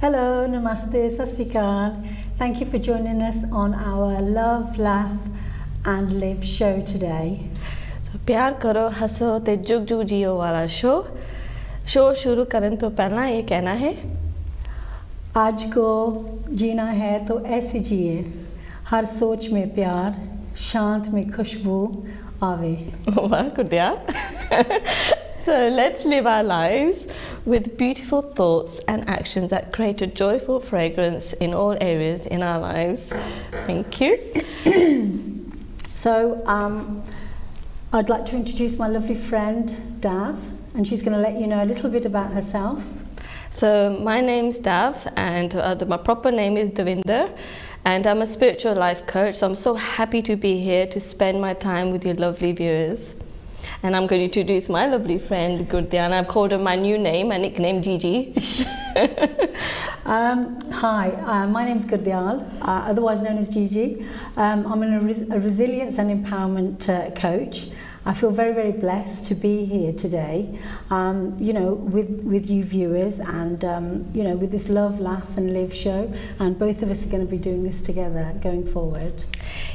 Hello, namaste, sat sri akal. Thank you for joining us on our Love, Laugh and Live show today. So, प्यार करो हंसो ते जुग जुग जियो वाला शो शुरू करने तो पहला ये कहना है आज को जीना है तो ऐसे जिए हर सोच में प्यार शांत में खुशबू आवे. वाह गुड़िया. So let's live our lives with beautiful thoughts and actions that create a joyful fragrance in all areas in our lives. Thank you. So I'd like to introduce my lovely friend Dav, and she's going to let you know a little bit about herself. So my name's Dav, and my proper name is Davinder, and I'm a spiritual life coach. So I'm so happy to be here to spend my time with your lovely viewers. And I'm going to introduce my lovely friend Gurdiana. I've called her my new name, my nickname Gigi. Hi, my name's Gurdial, otherwise known as Gigi. I'm a resilience and empowerment coach. I feel very, very blessed to be here today, with you viewers and, with this Love, Laugh and Live show. And both of us are going to be doing this together going forward.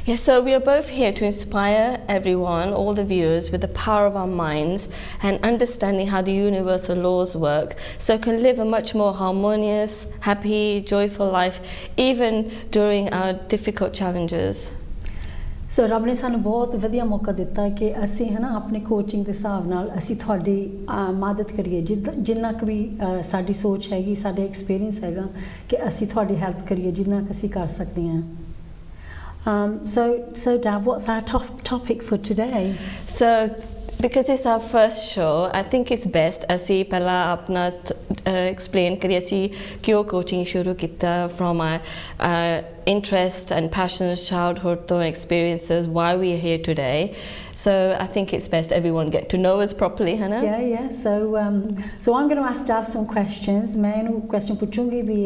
Yeah, so we are both here to inspire everyone, all the viewers, with the power of our minds and understanding how the universal laws work, so can live a much more harmonious, happy, joyful life, even during our difficult challenges. So रब ने सानू बहुत वधिया मौका दिता है कि असी है ना अपने कोचिंग के हिसाब नाल असी थोड़ी मदद करिए जिन्ना भी साडी सोच हैगी साडे एक्सपीरियंस हैगा कि असी थोड़ी हेल्प करिए जिन्ना असी कर सकते हैं. So Dav, what's our topic for today? So because it's our first show, I think it's best असी पहला अपना explain करिए असी क्यों coaching शुरू किया from our interest and passions, childhood experiences, why we are here today. So I think it's best everyone get to know us properly, Hannah. Yeah. So I'm going to ask Dav some questions. मैं इन्हें question पूछूंगी भी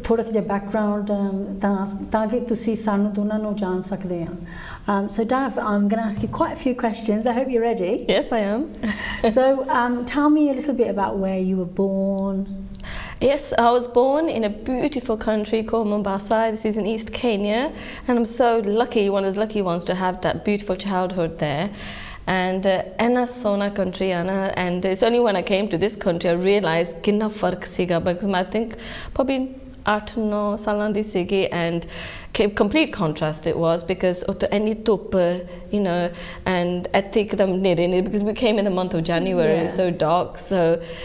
थोड़ा सा background ताकि तुसी सानू दोनों नो जान सकते हैं. So Dav, I'm going to ask you quite a few questions. I hope you're ready. Yes, I am. So tell me a little bit about where you were born. Yes, I was born in a beautiful country called Mombasa. This is in East Kenya, and I'm so lucky, one of those lucky ones, to have that beautiful childhood there. And Enna Sona country, Anna, and it's only when I came to this country I realized kinna fark siga, because I think probably 8-9 salan di sigi, and complete contrast it was, because any top, and ethic them because we came in the month of January, so dark,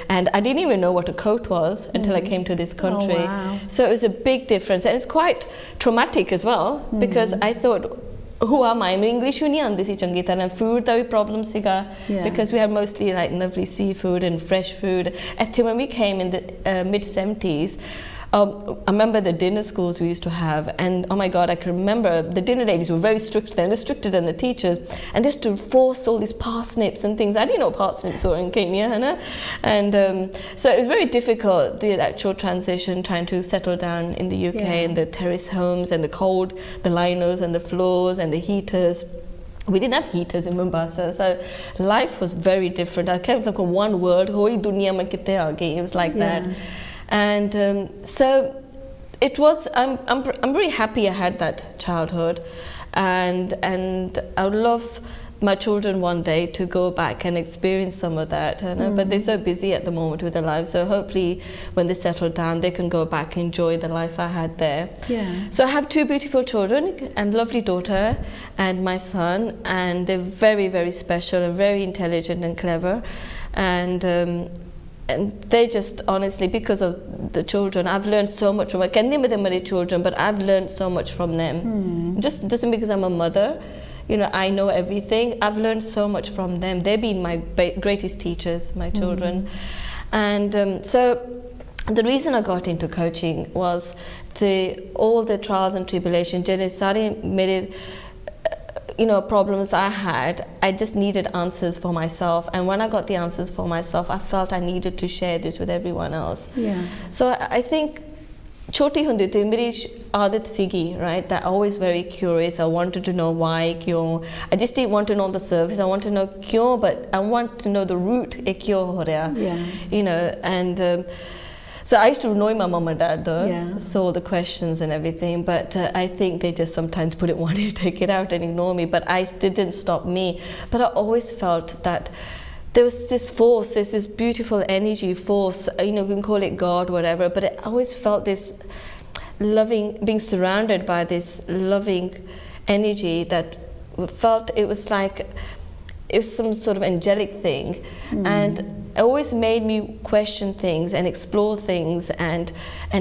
and I didn't even know what a coat was until I came to this country. Oh, wow. So it was a big difference, and it's quite traumatic as well, because I thought, who am I? English uni andi si changi tarah, food da bhi problem siga, because we had mostly like lovely seafood and fresh food. Ethe when we came in the mid-70s, I remember the dinner schools we used to have, and oh my God, I can remember the dinner ladies were very strict then, stricter than the teachers, and they used to force all these parsnips and things. I didn't know parsnips were in Kenya, Hannah. And so it was very difficult, the actual transition, trying to settle down in the UK and the terrace homes and the cold, the liners and the floors and the heaters. We didn't have heaters in Mombasa, so life was very different. I kept like one word, "Hoi dunia mein kitte aa gayi." It was like that. And so it was. I'm very happy I had that childhood, and I would love my children one day to go back and experience some of that. But they're so busy at the moment with their lives. So hopefully, when they settle down, they can go back and enjoy the life I had there. Yeah. So I have 2 beautiful children and lovely daughter and my son, and they're very, very special and very intelligent and clever, and they just honestly, because of the children, I've learned so much from them. I can't name them my children, but I've learned so much from them. Just because I'm a mother, I know everything. I've learned so much from them. They've been my greatest teachers, my children. And so the reason I got into coaching was all the trials and tribulations. Problems I had, I just needed answers for myself, and when I got the answers for myself, I felt I needed to share this with everyone else. So I think choti hundi to meri aadat sigi, right, that always very curious. I wanted to know why, kyon. I just didn't want to know the surface. I want to know kyon, but I want to know the root, kyon ho raha, and So I used to annoy my mum and dad though, Yeah. so all the questions and everything, but I think they just sometimes put it one ear, take it out and ignore me, but I didn't stop me. But I always felt that there was this force, there's this beautiful energy force, you know, you can call it God, whatever, but I always felt this loving, being surrounded by this loving energy that felt it was like, it was some sort of angelic thing. And it always made me question things and explore things and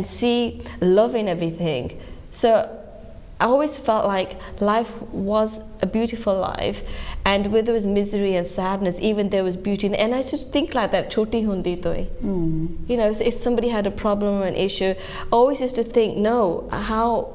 see love in everything. So I always felt like life was a beautiful life, and where there was misery and sadness, even there was beauty. And I just think like that, choti hundi toy. You know, if somebody had a problem or an issue, I always used to think, no,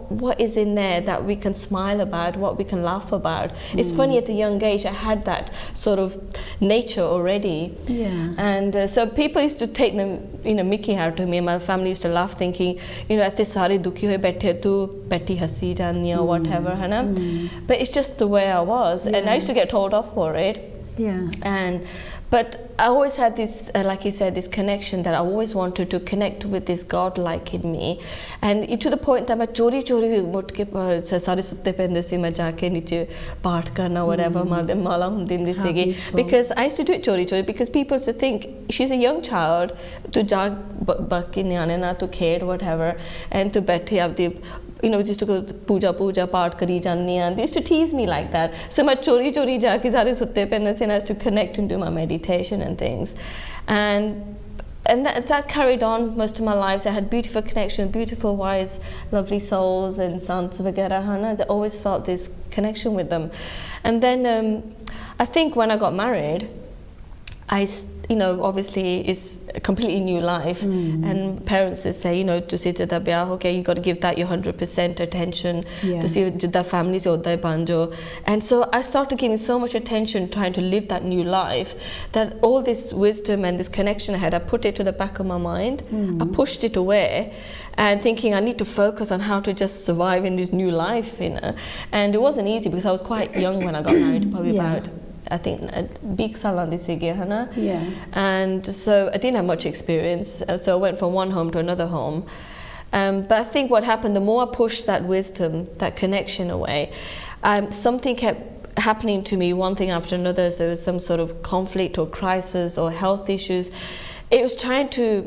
what is in there that we can smile about, what we can laugh about. It's funny, at a young age, I had that sort of nature already. Yeah. And so people used to take them, you know, mickey out of me, and my family used to laugh, thinking, you know, ate sare dukhi hoye baithe tu beti hasi jani or whatever, है ना? But it's just the way I was, and I used to get told off for it. Yeah. But I always had this, like you said, this connection that I always wanted to connect with this God-like in me, and to the point that I chori mut ke sare sutte pende si main jaake niche path karna whatever mala hundindi sigi, because I used to do it chori because people used to think she's a young child, tu jaag baki nyane na tu khed whatever, and tu baithi avdi, you know, just to go puja part kari janni, and they used to tease me like that. So I chori jaake sare sutte pende si, and I used to connect and do my meditation and things, and that carried on most of my life. So I had beautiful connection, beautiful, wise, lovely souls and sons vagera, hana. I always felt this connection with them. And then I think when I got married, you know, obviously it's a completely new life, and parents, they say, you know, to see jada biyah ho gaya, you got to give that your 100% attention, to see jada families hoda hai banjo. And so I started giving so much attention trying to live that new life, that all this wisdom and this connection I had, I put it to the back of my mind. I pushed it away, and thinking I need to focus on how to just survive in this new life, you know. And it wasn't easy because I was quite young when I got married, probably about, I think, a big salon this year, Hannah. Yeah. And so I didn't have much experience, so I went from one home to another home. But I think what happened, the more I pushed that wisdom, that connection away, something kept happening to me, one thing after another. So there was some sort of conflict or crisis or health issues. It was trying to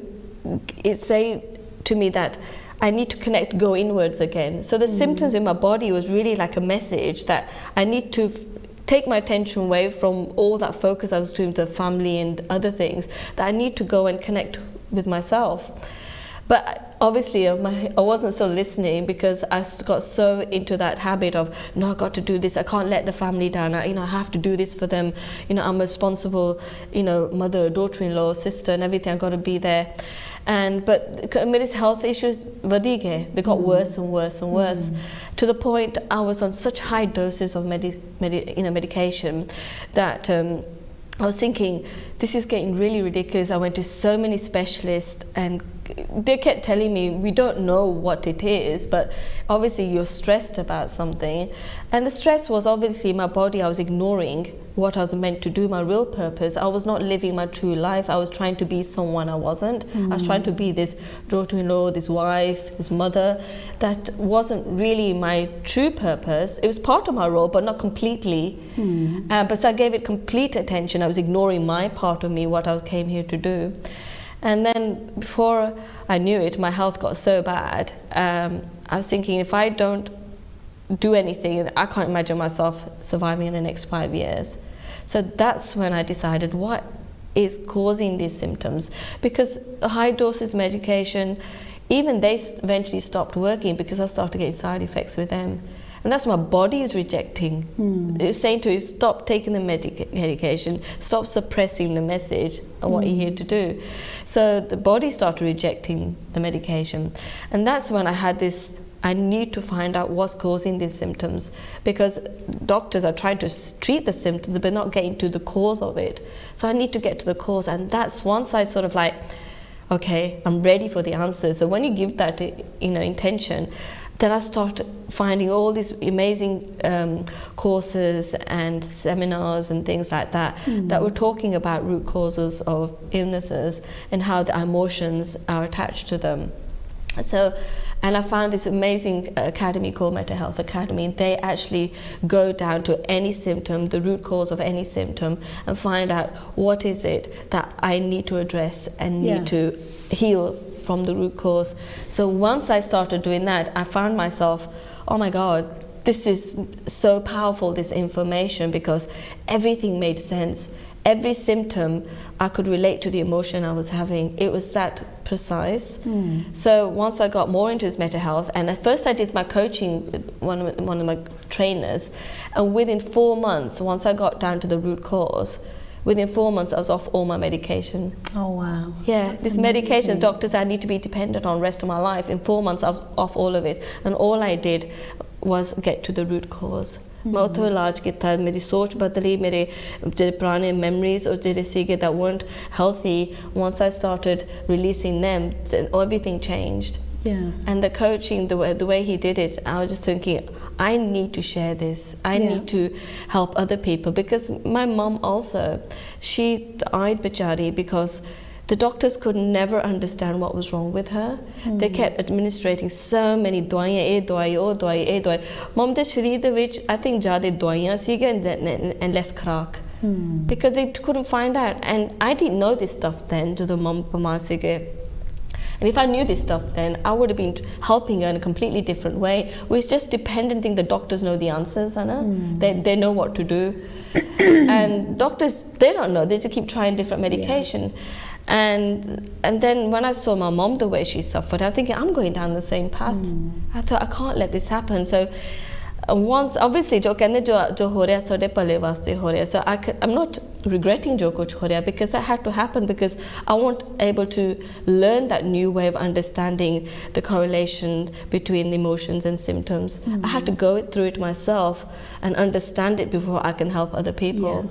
say to me that I need to connect, go inwards again. So the symptoms in my body was really like a message that I need to take my attention away from all that focus I was doing to the family and other things, that I need to go and connect with myself. But obviously I wasn't still listening, because I got so into that habit of, no, I got to do this, I can't let the family down, I have to do this for them, I'm a responsible, mother, daughter-in-law, sister and everything, I got to be there. But my health issues, they got worse and worse and worse, to the point I was on such high doses of medication that I was thinking, this is getting really ridiculous. I went to so many specialists, and they kept telling me, we don't know what it is, but obviously you're stressed about something. And the stress was obviously my body. I was ignoring what I was meant to do, my real purpose. I was not living my true life. I was trying to be someone I wasn't. I was trying to be this daughter-in-law, this wife, this mother. That wasn't really my true purpose. It was part of my role, but not completely. But so I gave it complete attention. I was ignoring my part of me, what I came here to do. And then before I knew it, my health got so bad. I was thinking, if I don't do anything, I can't imagine myself surviving in the next 5 years. So that's when I decided, what is causing these symptoms? Because high doses medication, even they eventually stopped working, because I started getting side effects with them. And that's what my body is rejecting. It's saying to you, stop taking the medication, stop suppressing the message of what you're here to do. So the body started rejecting the medication. And that's when I had this, I need to find out what's causing these symptoms, because doctors are trying to treat the symptoms but not getting to the cause of it. So I need to get to the cause, and that's once I sort of like, okay, I'm ready for the answer. So when you give that intention, then I started finding all these amazing courses and seminars and things like that that were talking about root causes of illnesses and how the emotions are attached to them. So, and I found this amazing academy called Mental Health Academy. They actually go down to any symptom, the root cause of any symptom, and find out what is it that I need to address and need to heal from the root cause. So once I started doing that, I found myself, oh my God, this is so powerful, this information, because everything made sense. Every symptom, I could relate to the emotion I was having. It was that precise. So once I got more into this mental health, and at first I did my coaching with one of my trainers, and within 4 months, once I got down to the root cause, within 4 months I was off all my medication. Oh wow. Yeah, That's this amazing. medication, doctors I need to be dependent on the rest of my life. In 4 months I was off all of it, and all I did was get to the root cause. मैं उतो इलाज किया, मेरी सोच बदली, मेरे जो पुराने memories और जो सीगे that weren't healthy, once I started releasing them, then everything changed. Yeah. And the coaching, the way he did it, I was just thinking, I need to share this. I need to help other people, because my mom also, she died bechari because the doctors could never understand what was wrong with her. They kept administrating so many dwaiyan. Mom de shareer de vich, I think jade dwaiyan siga and less khuraak. Because they couldn't find out. And I didn't know this stuff then, jado mom bamar sige. And if I knew this stuff then, I would have been helping her in a completely different way. We're just dependent thing the doctors know the answers, Anna. They know what to do. And doctors, they don't know. They just keep trying different medication. And then when I saw my mom, the way she suffered, I'm thinking, I'm going down the same path. I thought, I can't let this happen. So once, obviously, jo ho raha sade pale vaste ho raha. So I'm not regretting jo kuch ho raha, because that had to happen, because I wasn't able to learn that new way of understanding the correlation between emotions and symptoms. I had to go through it myself and understand it before I can help other people.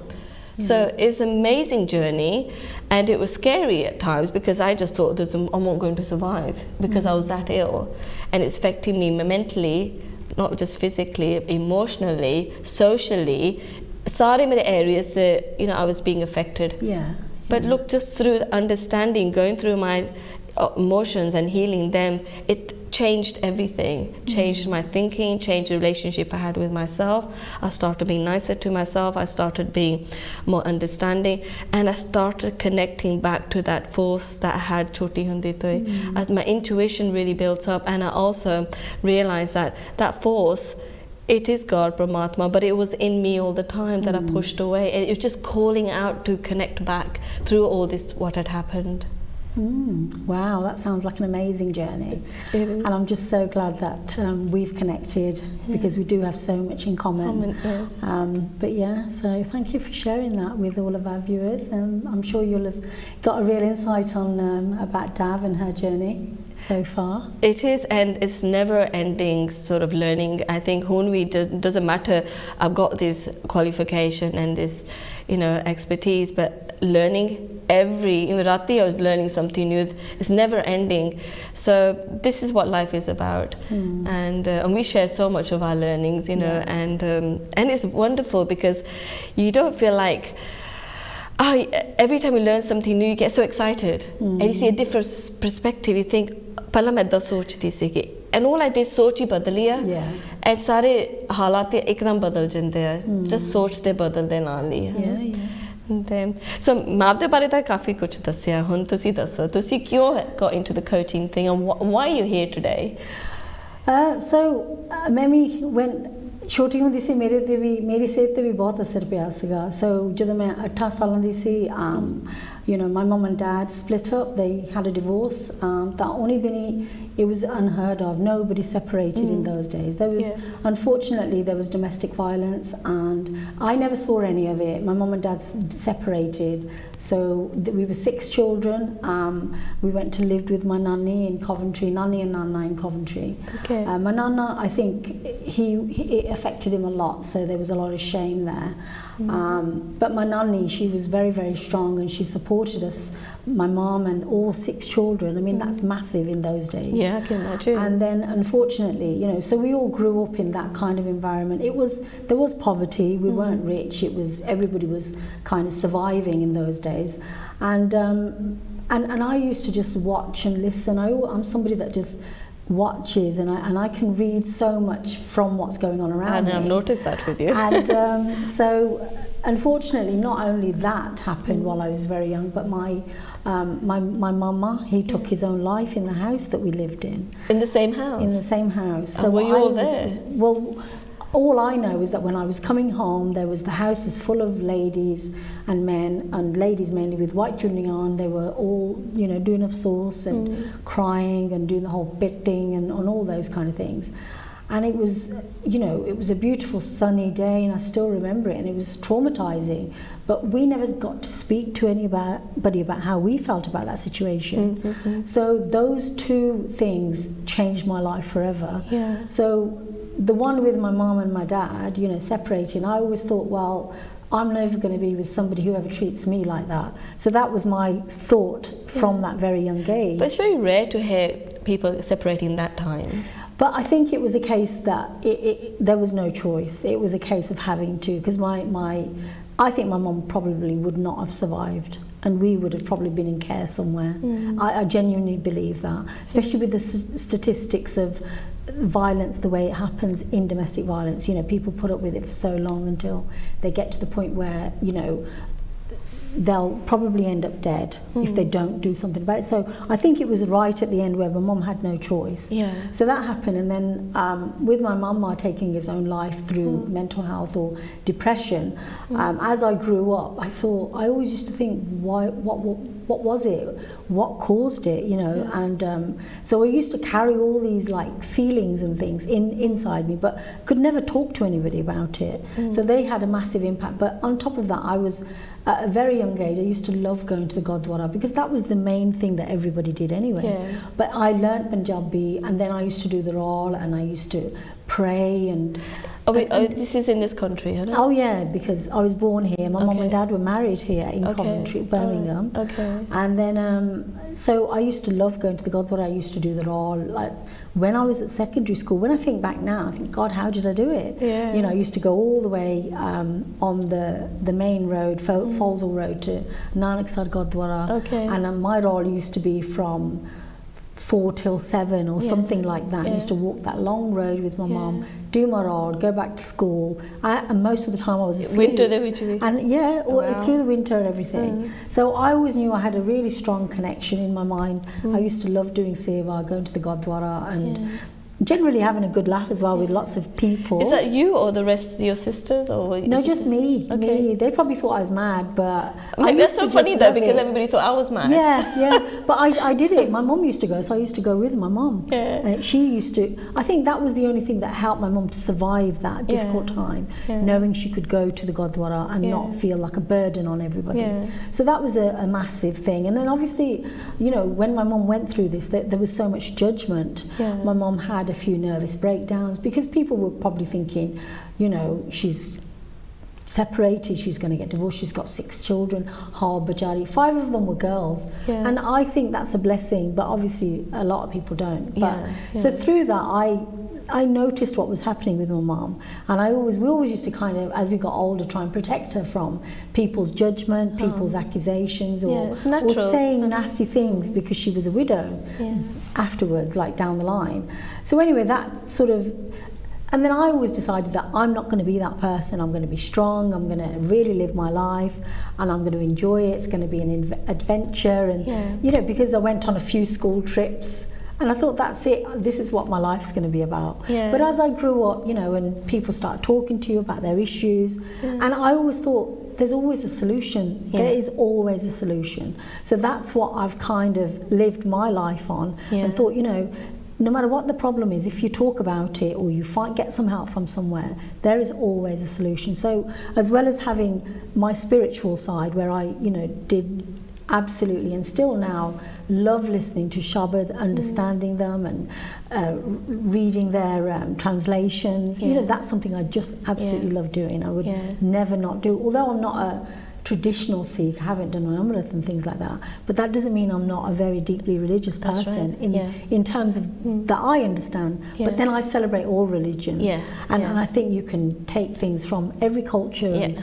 So it's an amazing journey, and it was scary at times, because I just thought I'm not going to survive, because I was that ill, and it's affecting me mentally, not just physically, emotionally, socially. Sare mere areas, I was being affected. But look, just through understanding, going through my emotions and healing them, it changed everything. Changed my thinking, changed the relationship I had with myself. I started being nicer to myself. I started being more understanding, and I started connecting back to that force that I had choti hundi toy. As my intuition really built up, and I also realized that that force, it is God, Brahmatma, but it was in me all the time that I pushed away. It was just calling out to connect back through all this, what had happened. Wow, that sounds like an amazing journey. It is. And I'm just so glad that we've connected, because we do have so much in common. Yes. But yeah, so thank you for sharing that with all of our viewers. I'm sure you'll have got a real insight on about Dav and her journey so far. It is, and it's never ending sort of learning. I think Hunvi doesn't matter, I've got this qualification and this, expertise, but learning even Rati I was learning something new. It's never ending. So this is what life is about. And we share so much of our learnings, and it's wonderful, because you don't feel like, every time you learn something new, you get so excited, and you see a different perspective. You think, "Pehla main eda sochdi si," and all I did soch hi badal liya. And sare halat ekdam badal jande hai, just soch de badal de naal hi. So मैं आपके बारे में काफी कुछ दसिया, हुन तुसी दसो, तुसी क्यों got into the coaching thing, and why are you here today? So मैं when छोटी हुंदी सी मेरी सेहत ते भी बहुत असर पिया सीगा. So ਜਦੋਂ मैं 8 ਸਾਲਾਂ ਦੀ ਸੀ, my mum and dad split up. They had a divorce. That only thing, it was unheard of. Nobody separated in those days. There was, unfortunately, there was domestic violence, and I never saw any of it. My mum and dad separated. So we were 6 children. We went to live with my nanny in Coventry, nanny and nana in Coventry. My nana, I think it affected him a lot, so there was a lot of shame there. But my nanny, she was very, very strong, and she supported us my mom and all 6 children. I mean, that's massive in those days. Yeah, I can imagine. And then, unfortunately, you know, so we all grew up in that kind of environment. There was poverty. We weren't rich. Everybody was kind of surviving in those days. And I used to just watch and listen. I'm somebody that just watches, and I can read so much from what's going on around me. And I've noticed that with you. And so, unfortunately, not only that happened while I was very young, but my mama, he took his own life in the house that we lived in. In the same house? In the same house. So were you all there? Well, all I know is that when I was coming home, the house was full of ladies and men, and ladies mainly with white jewellery on. They were all, you know, doing a sauce and crying and doing the whole bitting and all those kind of things. And it was, you know, it was a beautiful sunny day, and I still remember it, and it was traumatizing. But we never got to speak to anybody about how we felt about that situation. So those 2 things changed my life forever. Yeah. So the one with my mom and my dad, you know, separating, I always thought, well, I'm never going to be with somebody who ever treats me like that. So that was my thought from that very young age. But it's very rare to hear people separating that time. But I think it was a case that there was no choice. It was a case of having to, because I think my mum probably would not have survived, and we would have probably been in care somewhere. I genuinely believe that, especially with the statistics of violence, the way it happens in domestic violence. You know, people put up with it for so long until they get to the point where, you know, they'll probably end up dead if they don't do something about it. So I think it was right at the end where my mum had no choice. Yeah. So that happened, and then with my mum taking his own life through mental health or depression, as I grew up, I always used to think, what was it? What caused it? You know, and so I used to carry all these like feelings and things inside me, but could never talk to anybody about it. So they had a massive impact. But on top of that, I was at a very young age, I used to love going to the Gurdwara because that was the main thing that everybody did anyway. Yeah. But I learnt Punjabi, and then I used to do the Rawl, and I used to pray and... this is in this country, isn't it? Oh yeah, because I was born here. My mum and dad were married here in Coventry, Birmingham. And then, so I used to love going to the Gurdwara. I used to do the Rawl. Like, when I was at secondary school, when I think back now, I think, God, how did I do it? Yeah. You know, I used to go all the way on the main road, Folsall Road, to Nanaksar Gurdwara. And my Rawl used to be from 4 till 7 or something like that. I used to walk that long road with my mum, do my Rawl, go back to school, and most of the time I was asleep. Winter, and through the winter and everything. So I always knew I had a really strong connection in my mind. I used to love doing seva, going to the Gurdwara, and generally having a good laugh as well with lots of people. Is that you or the rest of your sisters? Or no, just me. Me. They probably thought I was mad, but that's so funny though, because everybody thought I was mad. Yeah. But I did it. My mum used to go, so I used to go with my mum. She used to. I think that was the only thing that helped my mum to survive that difficult time, knowing she could go to the Gurdwara and not feel like a burden on everybody. So that was a massive thing. And then obviously, you know, when my mum went through this, there was so much judgment. My mum had a few nervous breakdowns because people were probably thinking, you know, she's separated, she's going to get divorced, she's got 6 children, bajari, 5 of them were girls, and I think that's a blessing, but obviously a lot of people don't. But so through that I noticed what was happening with my mum, and we always used to kind of, as we got older, try and protect her from people's judgment, people's accusations, or saying nasty things because she was a widow afterwards, like down the line. So anyway, that sort of, and then I always decided that I'm not going to be that person. I'm going to be strong, I'm going to really live my life, and I'm going to enjoy it. It's going to be an adventure, and you know, because I went on a few school trips, and I thought, that's it, this is what my life's going to be about. But as I grew up, you know, and people start talking to you about their issues, and I always thought, there's always a solution. There is always a solution. So that's what I've kind of lived my life on, and thought, you know, no matter what the problem is, if you talk about it or you get some help from somewhere, there is always a solution. So as well as having my spiritual side, where I, you know, did absolutely, and still now, love listening to Shabad, understanding them, and reading their translations. You know, that's something I just absolutely love doing. I would never not do, although I'm not a traditional Sikh. I haven't done Amrit and things like that, but that doesn't mean I'm not a very deeply religious person in terms of that I understand. But then I celebrate all religions, and I think you can take things from every culture.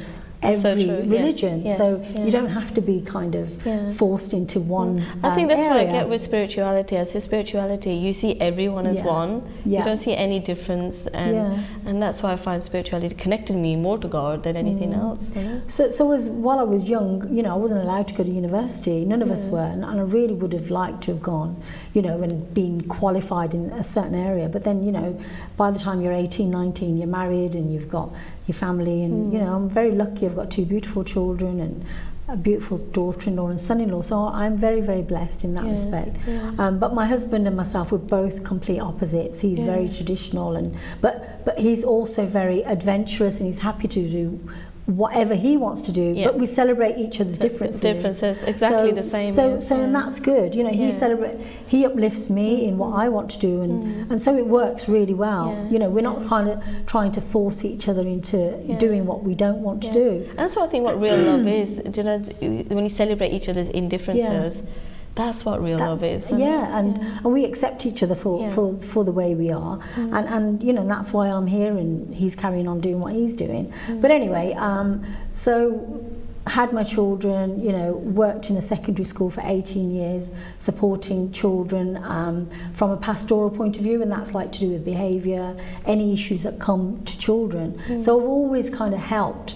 Every religion, so you don't have to be kind of forced into one. I think that's area. what I get with spirituality. As a spirituality, you see everyone as one. You don't see any difference, and that's why I find spirituality connected me more to God than anything else. You know? So as while I was young, you know, I wasn't allowed to go to university. None of us were, and I really would have liked to have gone, you know, and been qualified in a certain area. But then, you know, by the time you're 18, 19, you're married and you've got your family, and you know, I'm very lucky. I've got 2 beautiful children and a beautiful daughter-in-law and son-in-law, so I'm very, very blessed in that respect. But my husband and myself were both complete opposites. He's very traditional, and but he's also very adventurous, and he's happy to do whatever he wants to do, but we celebrate each other's differences. Exactly the same. So and that's good. You know, he uplifts me in what I want to do, and so it works really well. You know, we're not kind of trying to force each other into doing what we don't want to do. And that's what I think what real love is. You know, when you celebrate each other's indifferences. That's what real love is. And we accept each other for the way we are, and you know, that's why I'm here and he's carrying on doing what he's doing. But anyway, so had my children, you know, worked in a secondary school for 18 years, supporting children from a pastoral point of view, and that's like to do with behaviour, any issues that come to children. So I've always kind of helped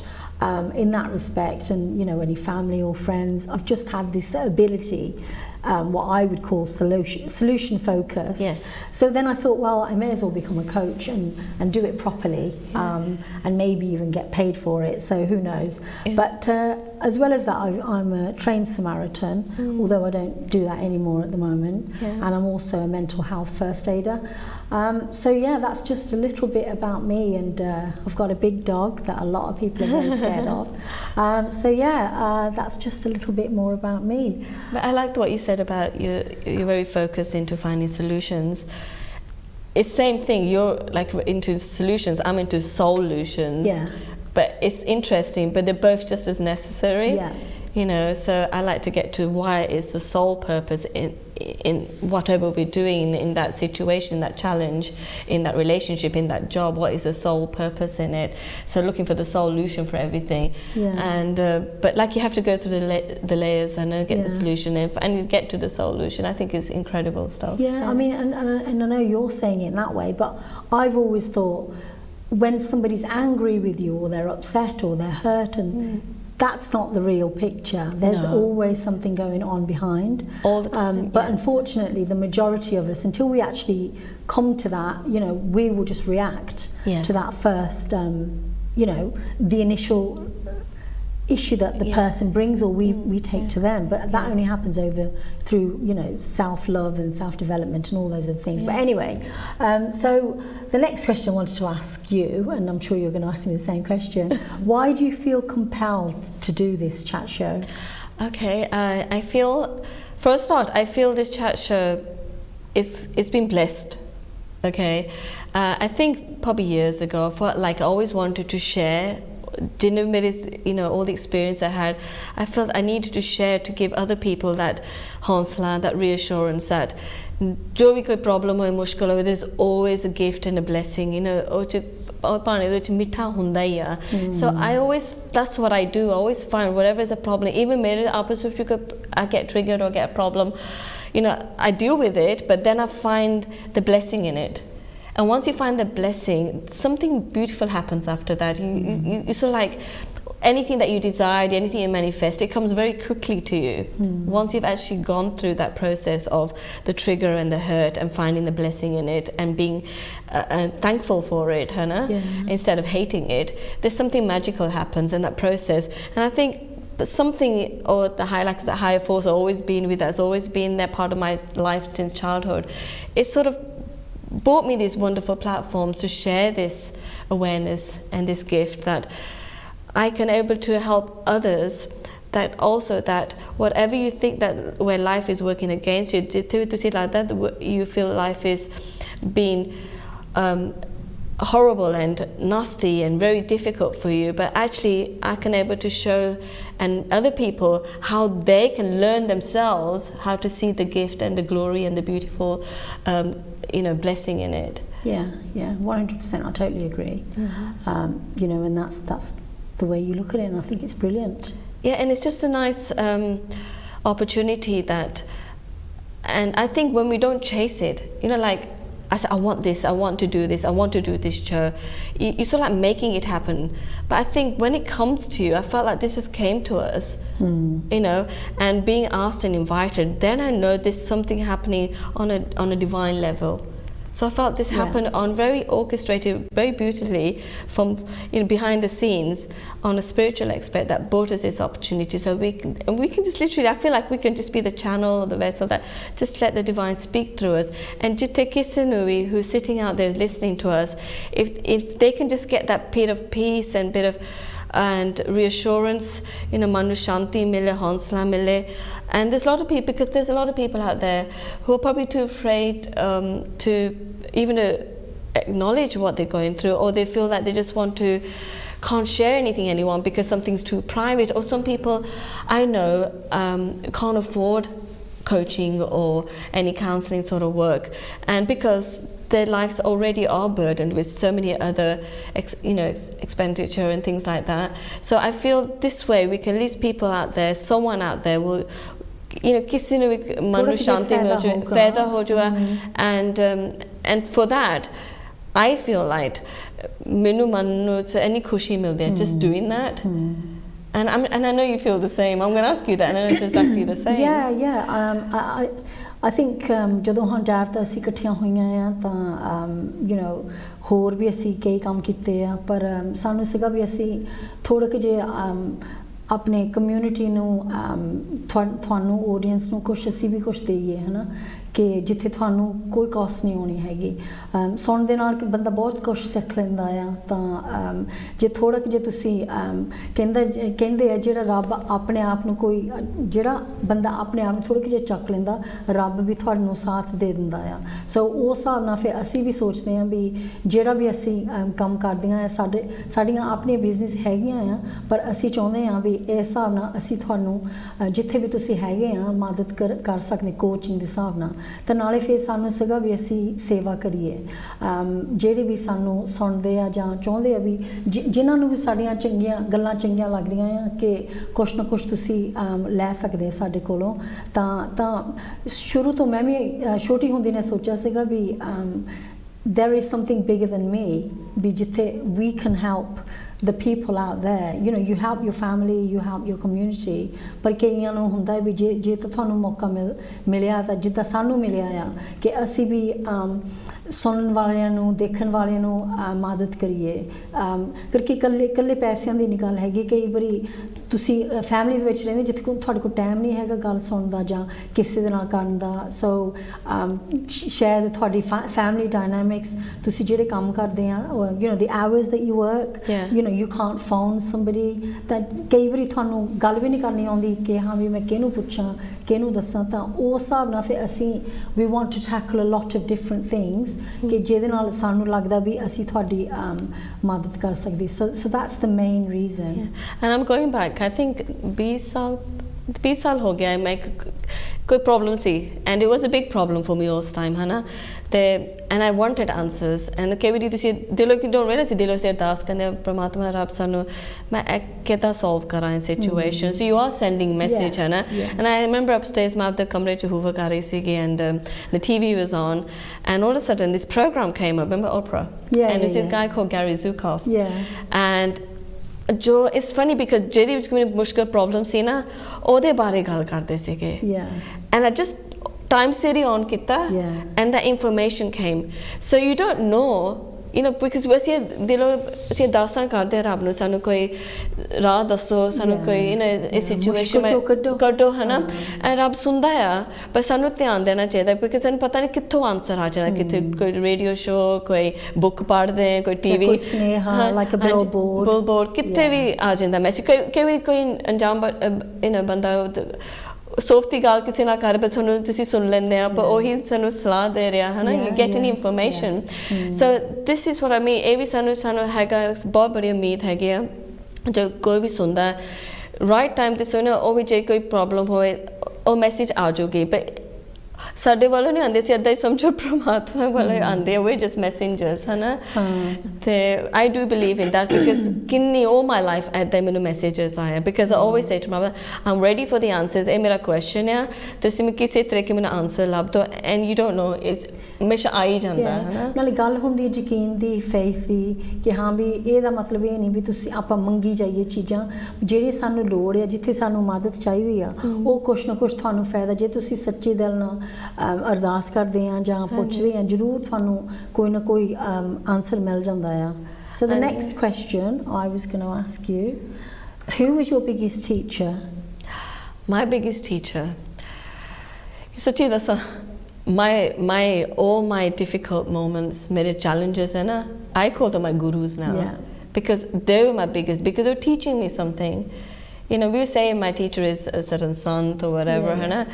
in that respect, and you know, any family or friends, I've just had this ability, what I would call solution focus. So then I thought, well, I may as well become a coach and do it properly, and maybe even get paid for it, so who knows. But as well as that, I'm a trained Samaritan, although I don't do that anymore at the moment, and I'm also a mental health first aider. So yeah, that's just a little bit about me, and I've got a big dog that a lot of people are very scared of. So yeah, that's just a little bit more about me. But I liked what you said about you're very focused into finding solutions. It's same thing, you're like into solutions, I'm into solutions. But it's interesting, but they're both just as necessary. You know, so I like to get to why is the sole purpose in whatever we're doing in that situation, that challenge, in that relationship, in that job, what is the sole purpose in it? So looking for the solution for everything. And but like you have to go through the layers and get the solution and you get to the solution. I think it's incredible stuff. I mean, and I know you're saying it in that way, but I've always thought when somebody's angry with you or they're upset or they're hurt, and that's not the real picture. There's always something going on behind. All the time. But unfortunately, the majority of us, until we actually come to that, you know, we will just react to that first, you know, the initial issue that the person brings, or we take to them. But that only happens through, you know, self-love and self-development and all those other things. But anyway, so the next question I wanted to ask you, and I'm sure you're going to ask me the same question, why do you feel compelled to do this chat show? Okay, I feel, for a start, I feel this chat show it's been blessed. Okay, I think probably years ago, I felt like I always wanted to share, didn't admit, you know, all the experience I had. I felt I needed to share to give other people that haussla, that reassurance that jo bhi koi problem hoye, mushkil hoye, there's always a gift and a blessing, you know. So I always, that's what I do. I always find whatever is a problem, even mere opposite, I get triggered or get a problem, you know, I deal with it, but then I find the blessing in it. And once you find the blessing, something beautiful happens after that. You sort of like, anything that you desired, anything you manifest, it comes very quickly to you. Once you've actually gone through that process of the trigger and the hurt and finding the blessing in it and being thankful for it, instead of hating it, there's something magical happens in that process. And I think something, or the higher force has always been with us, always been that part of my life since childhood. It's sort of brought me these wonderful platforms to share this awareness and this gift that I can able to help others, that also that whatever you think that where life is working against you, to see like that, you feel life is being horrible and nasty and very difficult for you, but actually I can able to show and other people how they can learn themselves how to see the gift and the glory and the beautiful blessing in it. Yeah, 100%. I totally agree. And that's the way you look at it, and I think it's brilliant. Yeah, and it's just a nice opportunity that, and I think when we don't chase it, like I said, I want this, I want to do this, I want to do this show. You sort of like making it happen. But I think when it comes to you, I felt like this just came to us, and being asked and invited, then I know there's something happening on a divine level. So I felt this happened on very orchestrated, very beautifully from behind the scenes on a spiritual aspect that brought us this opportunity. So we can just literally, I feel like we can just be the channel or the vessel that just let the divine speak through us. And Jitte Kisanui, who's sitting out there listening to us, if they can just get that bit of peace and bit of reassurance, manu shanti mile, honsla mile. And there's a lot of people, because there's a lot of people out there who are probably too afraid to even acknowledge what they're going through, or they feel like they just can't share anything anyone because something's too private, or some people I know can't afford coaching or any counseling sort of work, and because their lives already are burdened with so many other expenditure and things like that. So I feel this way we can, at least people out there, someone out there will kisi nu ek manu shanti mil jaye, faida ho jaye, and for that I feel like minu manu se any khushi mil jaye just doing that. And I know you feel the same. I'm going to ask you that, and I know it's exactly the same. Yeah. I think ਜਦੋਂ ਹਾਂ ਡੈਵ ਤਾਂ ਅਸੀਂ ਇਕੱਠੀਆਂ ਹੋਈਆਂ ਆ ਤਾਂ ਹੋਰ ਵੀ ਅਸੀਂ ਕਈ ਕੰਮ ਕੀਤੇ ਆ, ਪਰ ਸਾਨੂੰ ਸੀਗਾ ਵੀ ਅਸੀਂ ਥੋੜ੍ਹਾ ਕਿ ਜੇ ਆਪਣੇ ਕਮਿਊਨਿਟੀ ਨੂੰ ਤੁਹਾਨੂੰ ਆਡੀਅנס ਨੂੰ ਕੁਛ ਅਸੀਂ ਵੀ ਕੁਛ ਦੇਈਏ ਹੈ ਕਿ ਜਿੱਥੇ ਤੁਹਾਨੂੰ ਕੋਈ ਕਾਸਟ ਨਹੀਂ ਹੋਣੀ ਹੈਗੀ। ਸੁਣਨ ਦੇ ਨਾਲ ਬੰਦਾ ਬਹੁਤ ਕੁਛ ਸਿੱਖ ਲੈਂਦਾ ਆ, ਤਾਂ ਜੇ ਥੋੜ੍ਹਾ ਕਿ ਜੇ ਤੁਸੀਂ ਕਹਿੰਦੇ ਆ ਜਿਹੜਾ ਰੱਬ ਆਪਣੇ ਆਪ ਨੂੰ ਕੋਈ ਜਿਹੜਾ ਬੰਦਾ ਆਪਣੇ ਆਪ ਨੂੰ ਥੋੜ੍ਹਾ ਕਿ ਜੇ ਚੱਕ ਲੈਂਦਾ, ਰੱਬ ਵੀ ਤੁਹਾਨੂੰ ਸਾਥ ਦੇ ਦਿੰਦਾ ਆ। ਸੋ ਉਸ ਹਿਸਾਬ ਨਾਲ ਫਿਰ ਅਸੀਂ ਵੀ ਸੋਚਦੇ ਹਾਂ ਵੀ ਜਿਹੜਾ ਵੀ ਅਸੀਂ ਕੰਮ ਕਰਦੀਆਂ ਆ, ਸਾਡੀਆਂ ਆਪਣੀਆਂ ਬਿਜ਼ਨਸ ਹੈਗੀਆਂ ਆ, ਪਰ ਅਸੀਂ ਚਾਹੁੰਦੇ ਹਾਂ ਵੀ ਇਸ ਹਿਸਾਬ ਨਾਲ ਅਸੀਂ ਤੁਹਾਨੂੰ ਜਿੱਥੇ ਵੀ ਤੁਸੀਂ ਹੈਗੇ ਆ ਮਦਦ ਕਰ ਸਕਦੇ ਕੋਚਿੰਗ ਦੇ ਹਿਸਾਬ ਨਾਲ। ਤਾਂ ਨਾਲੇ ਫਿਰ ਸਾਨੂੰ ਸੀਗਾ ਵੀ ਅਸੀਂ ਸੇਵਾ ਕਰੀਏ, ਜਿਹੜੇ ਵੀ ਸਾਨੂੰ ਸੁਣਦੇ ਆ ਜਾਂ ਚਾਹੁੰਦੇ ਆ ਵੀ ਜਿਨ੍ਹਾਂ ਨੂੰ ਵੀ ਸਾਡੀਆਂ ਚੰਗੀਆਂ ਗੱਲਾਂ ਚੰਗੀਆਂ ਲੱਗਦੀਆਂ ਆ ਕਿ ਕੁਛ ਨਾ ਕੁਛ ਤੁਸੀਂ ਲੈ ਸਕਦੇ ਸਾਡੇ ਕੋਲੋਂ। ਤਾਂ ਸ਼ੁਰੂ ਤੋਂ ਮੈਂ ਵੀ ਛੋਟੀ ਹੁੰਦੀ ਨੇ ਸੋਚਿਆ ਸੀਗਾ ਵੀ there is something bigger than me, ਵੀ ਜਿੱਥੇ we can help the people out there, you help your family, you help your community, ਪਰ ਕਈਆਂ ਨੂੰ ਹੁੰਦਾ ਵੀ ਜੇ ਤਾਂ ਤੁਹਾਨੂੰ ਮੌਕਾ ਮਿਲਿਆ ਤਾਂ ਜਿੱਦਾਂ ਸਾਨੂੰ ਮਿਲਿਆ ਆ ਕਿ ਅਸੀਂ ਵੀ ਸੁਣਨ ਵਾਲਿਆਂ ਨੂੰ ਦੇਖਣ ਵਾਲਿਆਂ ਨੂੰ ਮਦਦ ਕਰੀਏ, ਕਿਉਂਕਿ ਇਕੱਲੇ ਪੈਸਿਆਂ ਦੀ ਨਹੀਂ ਗੱਲ ਹੈਗੀ। ਕਈ ਵਾਰੀ ਤੁਸੀਂ ਫੈਮਿਲੀ ਦੇ ਵਿੱਚ ਰਹਿੰਦੇ ਜਿੱਥੇ ਤੁਹਾਡੇ ਕੋਲ ਟਾਈਮ ਨਹੀਂ ਹੈਗਾ ਗੱਲ ਸੁਣਨ ਦਾ ਜਾਂ ਕਿਸੇ ਦੇ ਨਾਲ ਕਰਨ ਦਾ। ਸੋ ਸ਼ਾਇਦ ਤੁਹਾਡੀ ਫੈਮਿਲੀ ਡਾਇਨਾਮਿਕਸ, ਤੁਸੀਂ ਜਿਹੜੇ ਕੰਮ ਕਰਦੇ ਆ the hours that you work, you can't phone somebody, ਤਾਂ ਕਈ ਵਾਰੀ ਤੁਹਾਨੂੰ ਗੱਲ ਵੀ ਨਹੀਂ ਕਰਨੀ ਆਉਂਦੀ ਕਿ ਹਾਂ ਵੀ ਮੈਂ ਕਿਹਨੂੰ ਪੁੱਛਾਂ ਕਿਹਨੂੰ ਦੱਸਾਂ। ਤਾਂ ਉਸ ਹਿਸਾਬ ਨਾਲ ਫਿਰ ਅਸੀਂ we want to tackle a lot of different things ਕਿ ਜਿਹਦੇ ਨਾਲ ਸਾਨੂੰ ਲੱਗਦਾ ਵੀ ਅਸੀਂ ਤੁਹਾਡੀ ਮਦਦ ਕਰ ਸਕਦੇ। So that's the main reason. And I'm going back, I think 20 ਸਾਲ ਹੋ ਗਿਆ ਮੈਂ ਕੋਈ problem C, and it was a big problem for me ਉਸ time ਹੈ ਨਾ, and I wanted answers, and ਕਈ ਵਾਰੀ ਤੁਸੀਂ ਦਿਲੋਂ ਕਿ don't realize ਦਿਲੋਂ ਸੇ ਅਰਦਾਸ ਕਰਦੇ ਪਰਮਾਤਮਾ ਰੱਬ ਸਾਨੂੰ ਮੈਂ ਕਿੱਦਾਂ solve ਕਰਾਂ ਇਹ situation, so you are sending message ਹੈ ਨਾ। And I remember upstairs ਮੈਂ ਆਪਦੇ ਕਮਰੇ 'ਚ ਹੂਵਰ ਕਰ ਰਹੀ ਸੀਗੀ, and the TV was on, and all of a sudden this program came up, remember Oprah, and there's this guy called Gary Zukav, and जो it's funny because ਜਿਹੜੀ ਵਿੱਚ ਮੈਨੂੰ ਮੁਸ਼ਕਿਲ ਪ੍ਰੋਬਲਮ ਸੀ ਨਾ ਉਹਦੇ ਬਾਰੇ ਗੱਲ ਕਰਦੇ ਸੀਗੇ, and I just time ਸਿਰ on ਕੀਤਾ, and that information came, so you don't know, because ਅਸੀਂ ਦਿਲੋਂ ਅਸੀਂ ਅਰਦਾਸਾਂ ਕਰਦੇ ਰੱਬ ਨੂੰ ਸਾਨੂੰ ਕੋਈ ਰਾਹ ਦੱਸੋ, ਸਾਨੂੰ ਕੋਈ ਇਸ ਸਿਚੁਏਸ਼ਨ ਕੱਢੋ ਹੈ ਨਾ, ਰੱਬ ਸੁਣਦਾ ਆ, ਪਰ ਸਾਨੂੰ ਧਿਆਨ ਦੇਣਾ ਚਾਹੀਦਾ ਕਿਉਂਕਿ ਸਾਨੂੰ ਪਤਾ ਨਹੀਂ ਕਿੱਥੋਂ ਆਨਸਰ ਆ ਜਾਣਾ, ਕਿਤੇ ਕੋਈ ਰੇਡੀਓ ਸ਼ੋ, ਕੋਈ ਬੁੱਕ ਪੜ੍ਹਦੇ, ਕੋਈ ਟੀਵੀ ਬਿਲਬੋਰਡ, ਕਿਤੇ ਵੀ ਆ ਜਾਂਦਾ ਮੈਸੇਜ। ਕਈ ਵਾਰੀ ਕੋਈ ਅਣਜਾਣ ਬੰਦਾ ਸੋਫਤੀ ਗੱਲ ਕਿਸੇ ਨਾਲ ਕਰ, ਪਰ ਤੁਹਾਨੂੰ ਤੁਸੀਂ ਸੁਣ ਲੈਂਦੇ ਆ, ਪਰ ਉਹੀ ਸਾਨੂੰ ਸਲਾਹ ਦੇ ਰਿਹਾ ਹੈ ਨਾ, you get in information. So this is what I mean, ਇਹ ਵੀ ਸਾਨੂੰ ਹੈਗਾ, ਬਹੁਤ ਬੜੀ ਉਮੀਦ ਹੈਗੀ ਆ, ਜੋ ਕੋਈ ਵੀ ਸੁਣਦਾ ਰਾਈਟ ਟਾਈਮ 'ਤੇ ਸੁਣੋ, ਉਹ ਵੀ ਜੇ ਕੋਈ ਪ੍ਰੋਬਲਮ ਹੋਏ ਉਹ ਮੈਸੇਜ ਆ ਜਾਊਗੀ, ਪਰ ਸਾਡੇ ਵੱਲੋਂ ਨਹੀਂ ਆਉਂਦੇ ਸੀ, ਇੱਦਾਂ ਹੀ ਸਮਝੋ ਪ੍ਰਮਾਤਮਾ ਵੱਲੋਂ ਆਉਂਦੇ, ਉਹ ਜਸਟ ਮੈਸੇਂਜਰਸ ਹੈ ਨਾ। ਤੇ I do believe in that, because ਕਿੰਨੀ ਓ ਮਾਈ ਲਾਈਫ ਇੱਦਾਂ ਮੈਨੂੰ ਮੈਸੇਜਸ ਆਇਆ, because I always say to my mother I'm ready for the answers, ਇਹ ਮੇਰਾ ਕੁਐਸਚਨ ਆ, ਤੁਸੀਂ ਕਿਸੇ ਤਰੀਕੇ ਮੈਨੂੰ ਆਨਸਰ ਲੱਭ ਦਿਓ, and you don't know it's ਹਮੇਸ਼ਾ ਆ ਹੀ ਜਾਂਦਾ ਹੈ ਨਾ। ਨਾਲੇ ਗੱਲ ਹੁੰਦੀ ਯਕੀਨ ਦੀ, ਫੇਥ ਦੀ, ਕਿ ਹਾਂ ਵੀ ਇਹਦਾ ਮਤਲਬ ਇਹ ਨਹੀਂ ਵੀ ਤੁਸੀਂ ਆਪਾਂ ਮੰਗੀ ਜਾਈਏ ਚੀਜ਼ਾਂ, ਜਿਹੜੀ ਸਾਨੂੰ ਲੋੜ ਆ, ਜਿੱਥੇ ਸਾਨੂੰ ਮਦਦ ਚਾਹੀਦੀ ਆ, ਉਹ ਕੁਛ ਨਾ ਕੁਛ ਤੁਹਾਨੂੰ ਫਾਇਦਾ, ਜੇ ਤੁਸੀਂ ਸੱਚੇ ਦਿਲ ਨਾਲ ਅਰਦਾਸ ਕਰਦੇ ਆ ਜਾਂ ਪੁੱਛਦੇ ਆ, ਜ਼ਰੂਰ ਤੁਹਾਨੂੰ ਕੋਈ ਨਾ ਕੋਈ ਆਨਸਰ ਮਿਲ ਜਾਂਦਾ ਆ। So the next question I was going to ask you, who was your biggest teacher? My biggest teacher, सच्ची दसा, all my difficult moments, मेरे challenges है ना, I call them my gurus now, because they were my biggest, because they were teaching me something. You know, we say my teacher is a certain sant or whatever, है ना,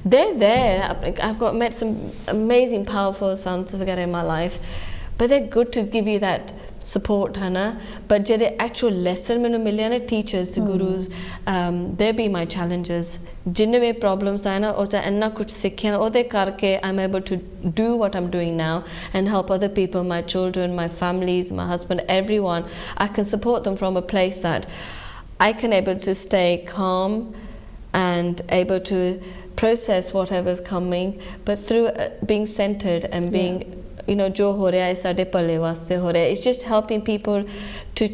they're there. I've met some amazing, powerful sants in my life, but they're good to give you that support, है ना, but जो actual lesson मैंने मिले ना, teachers, the gurus, they be my challenges. जिन्ने भी problems आए ना, उसे अन्ना कुछ सीखे ना, उधे करके I'm able to do what I'm doing now and help other people, my children, my families, my husband, everyone. I can support them from a place that I can able to stay calm and able to process whatever's coming, but through being centered and being, you know, jo ho raha hai sade pale waste ho raha hai, it's just helping people to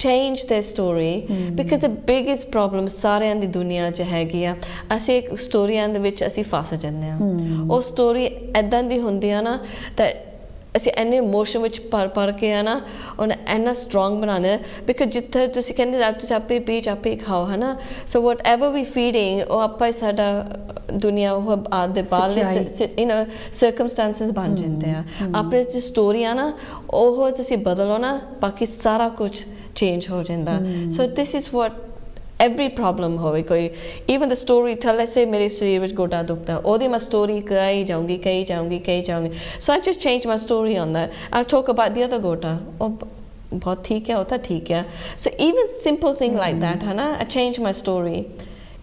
change their story, because the biggest problem ਸਾਰਿਆਂ ਦੀ ਦੁਨੀਆ 'ਚ ਹੈਗੀ ਆ, ਅਸੀਂ ਇੱਕ ਸਟੋਰੀਆਂ ਦੇ ਵਿੱਚ ਅਸੀਂ ਫਸ ਜਾਂਦੇ ਆ, ਉਹ ਸਟੋਰੀ ਐਦਾਂ ਦੀ ਹੁੰਦੀ ਆ ਨਾ, that ਅਸੀਂ ਇੰਨੇ ਇਮੋਸ਼ਨ ਵਿੱਚ ਭਰ ਕੇ ਆ ਨਾ, ਉਹਨੂੰ ਇੰਨਾ ਸਟਰੋਂਗ ਬਣਾਉਂਦੇ, ਬਿਕਾਜ਼ ਜਿੱਥੇ ਤੁਸੀਂ ਕਹਿੰਦੇ ਤੁਸੀਂ ਆਪੇ ਬੀਜ ਆਪੇ ਖਾਓ, ਹੈ ਨਾ, ਸੋ ਵਟ ਐਵਰ ਵੀ ਫੀਡਿੰਗ, ਉਹ ਆਪਾਂ ਸਾਡਾ ਦੁਨੀਆ ਉਹ ਆਦੇ ਬਾਹਰਲੇ ਯੂ ਨੋ ਸਰਕਮਸਟੈਂਸਿਸ ਬਣ ਜਾਂਦੇ ਆ, ਆਪਣੇ ਜੋ ਸਟੋਰੀ ਆ ਨਾ, ਉਹ ਤੁਸੀਂ ਬਦਲੋ ਨਾ, ਬਾਕੀ ਸਾਰਾ ਕੁਝ ਚੇਂਜ ਹੋ ਜਾਂਦਾ। So this is what every problem ਹੋਵੇ ਕੋਈ, even the story tell, let's say ਮੇਰੇ ਸਰੀਰ ਵਿੱਚ ਗੋਡਾ ਦੁਖਦਾ, ਉਹਦੀ ਮੈਂ ਸਟੋਰੀ ਕਹੀ ਜਾਊਂਗੀ, so I just change my story on that. I talk about the other ਗੋਡਾ, ਉਹ ਬਹੁਤ ਠੀਕ ਹੈ, ਉਹ ਤਾਂ ਠੀਕ ਹੈ, so even simple thing like that, ਹੈ ਨਾ, I change my story,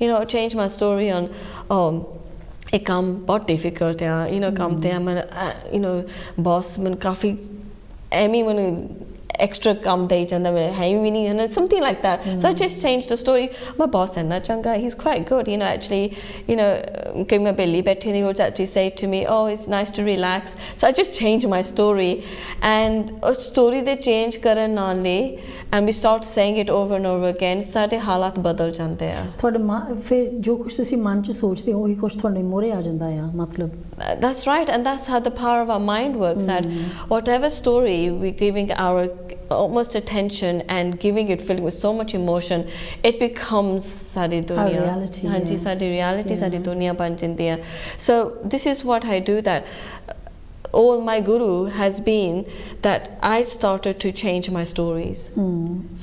you know, change my story on ਇਹ ਕੰਮ ਬਹੁਤ difficult ਆ, you know, ਕੰਮ ਤੇ ਮੈਂ you know boss ਮੈਨੂੰ ਕਾਫੀ ਐਵੇਂ ਮੈਨੂੰ extra ਕੰਮ ਦੇ ਜਾਂਦਾ, ਮੈਂ ਹੈ ਵੀ ਨਹੀਂ, and something like that. So I just changed the story. My boss है ना चंगा, he's quite good, you know, actually, you know, कि मैं बेली बैठी नहीं, would actually say to me, oh, it's nice to relax. So I just changed my story, and उस story दे change करन नाले, and we start saying it over and over again, सारे हालात बदल जाते हैं। थोड़े फिर जो कुछ तुसी मन च सोचते हो, वही कुछ थोड़े मोरे आ जाता है, मतलब। That's right, and that's how the power of our mind works. That whatever story we're giving our almost attention and giving it, filling with so much emotion, it becomes sari dunya, reality, hanji sari reality, sari dunya ban jandi hai. So this is what I do, that all my guru has been that I started to change my stories.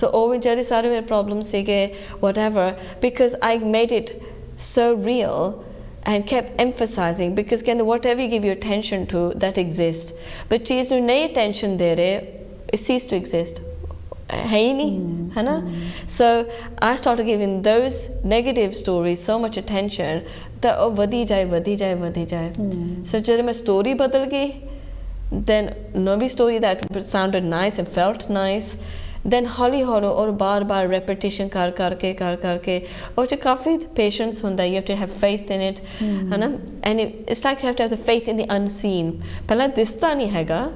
So all jare sare problems sige whatever, because I made it so real and kept emphasizing, because whatever you give your attention to, that exists, but cheez nu nahi attention de rahe, it ceased to exist, hai nahi, hai na. So I started giving those negative stories so much attention that oh vadi jaye. So jab my story badal gayi, then novi story that sounded nice and felt nice, then holi और बार repetition करके और जो काफ़ी patience होता है, you have to have faith in it, है ना, and it's like you have to have the faith in the unseen. पहला दिसता नहीं हैगा,